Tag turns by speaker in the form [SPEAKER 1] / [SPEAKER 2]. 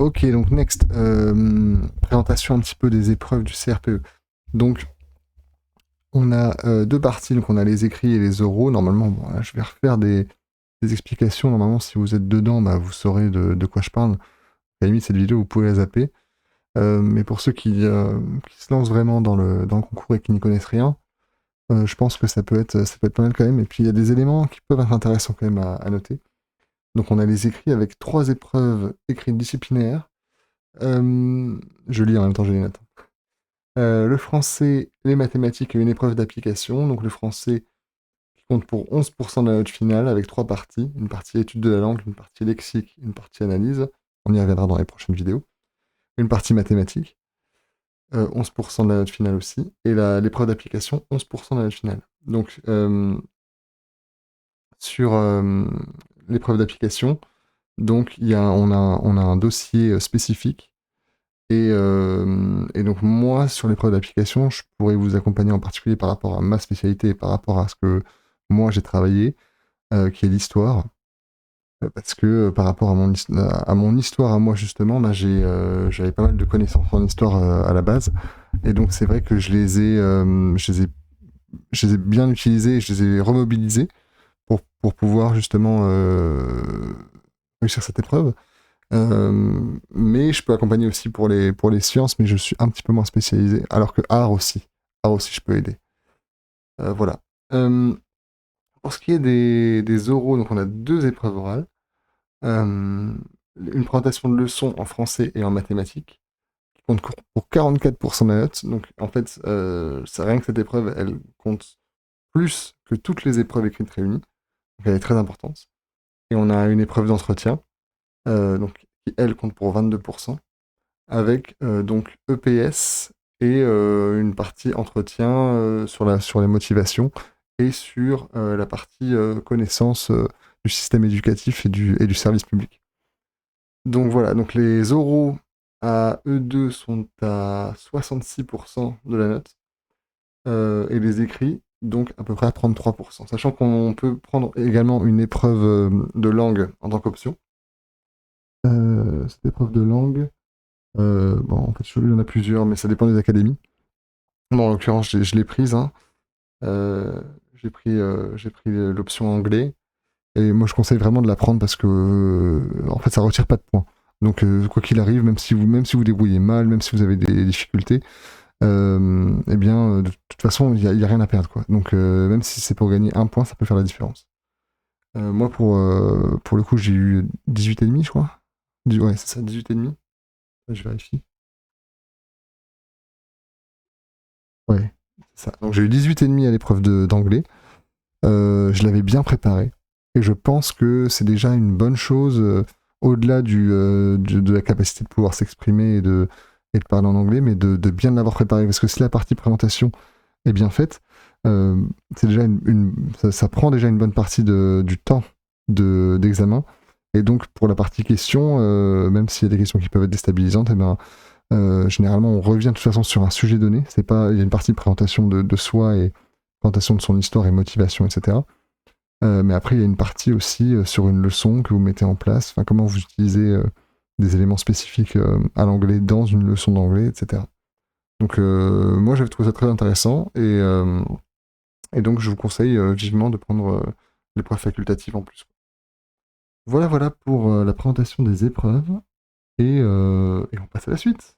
[SPEAKER 1] Ok, donc next, présentation un petit peu des épreuves du CRPE. Donc, on a deux parties, donc on a les écrits et les oraux. Normalement, bon, là, je vais refaire des explications. Normalement, si vous êtes dedans, bah, vous saurez de quoi je parle. À la limite, cette vidéo, vous pouvez la zapper. Mais pour ceux qui se lancent vraiment dans le concours et qui n'y connaissent rien, je pense que ça peut être pas mal quand même. Et puis, il y a des éléments qui peuvent être intéressants quand même à noter. Donc, on a les écrits avec 3 épreuves écrites disciplinaires. Je lis en même temps, je les note. Le français, les mathématiques et une épreuve d'application. Donc le français qui compte pour 11% de la note finale avec 3 parties. Une partie étude de la langue, une partie lexique, une partie analyse. On y reviendra dans les prochaines vidéos. Une partie mathématiques, 11% de la note finale aussi. Et l'épreuve d'application, 11% de la note finale. Donc sur l'épreuve d'application, donc on a un dossier spécifique. Et donc moi, sur l'épreuve d'application, je pourrais vous accompagner en particulier par rapport à ma spécialité et par rapport à ce que moi j'ai travaillé, qui est l'histoire. Parce que par rapport à mon histoire à moi justement, bah, j'avais pas mal de connaissances en histoire à la base. Et donc c'est vrai que je les ai bien utilisées et je les ai remobilisées pour pouvoir justement réussir cette épreuve. Mais je peux accompagner aussi pour les sciences, mais je suis un petit peu moins spécialisé. Alors que art aussi, je peux aider. Voilà. Pour ce qui est des oraux, donc on a 2 épreuves orales. Une présentation de leçons en français et en mathématiques, qui compte pour 44% de la note. Donc en fait, c'est rien que cette épreuve, elle compte plus que toutes les épreuves écrites réunies. Donc elle est très importante. Et on a une épreuve d'entretien, donc qui elle compte pour 22%. Avec donc EPS et une partie entretien sur les motivations et sur la partie connaissance du système éducatif et du service public. Donc voilà, donc les oraux à E2 sont à 66% de la note et les écrits donc à peu près à 33%. Sachant qu'on peut prendre également une épreuve de langue en tant qu'option. Cette épreuve de langue, bon, en fait, il y en a plusieurs, mais ça dépend des académies. Bon, en l'occurrence, je l'ai prise. Hein. J'ai pris l'option anglais. Et moi, je conseille vraiment de la prendre parce que, en fait, ça retire pas de points. Donc, quoi qu'il arrive, même si vous débrouillez mal, même si vous avez des difficultés, eh bien, de toute façon, il y a rien à perdre, quoi. Donc, même si c'est pour gagner 1 point, ça peut faire la différence. Moi, pour le coup, j'ai eu 18,5, je crois. Ouais, c'est ça, 18,5. Je vérifie. Ouais, c'est ça. Donc j'ai eu 18,5 à l'épreuve d'anglais. Je l'avais bien préparé. Et je pense que c'est déjà une bonne chose, au-delà de la capacité de pouvoir s'exprimer et de parler en anglais, mais de bien l'avoir préparé. Parce que si la partie présentation est bien faite, c'est déjà ça prend déjà une bonne partie du temps d'examen. Et donc pour la partie questions, même s'il y a des questions qui peuvent être déstabilisantes, eh ben, généralement, on revient de toute façon sur un sujet donné. Il y a une partie de présentation de soi et présentation de son histoire et motivation, etc. Mais après, il y a une partie aussi sur une leçon que vous mettez en place. Enfin, comment vous utilisez des éléments spécifiques à l'anglais dans une leçon d'anglais, etc. Donc, moi, j'avais trouvé ça très intéressant et donc, je vous conseille vivement de prendre l'épreuve facultative en plus. Voilà pour la présentation des épreuves et on passe à la suite.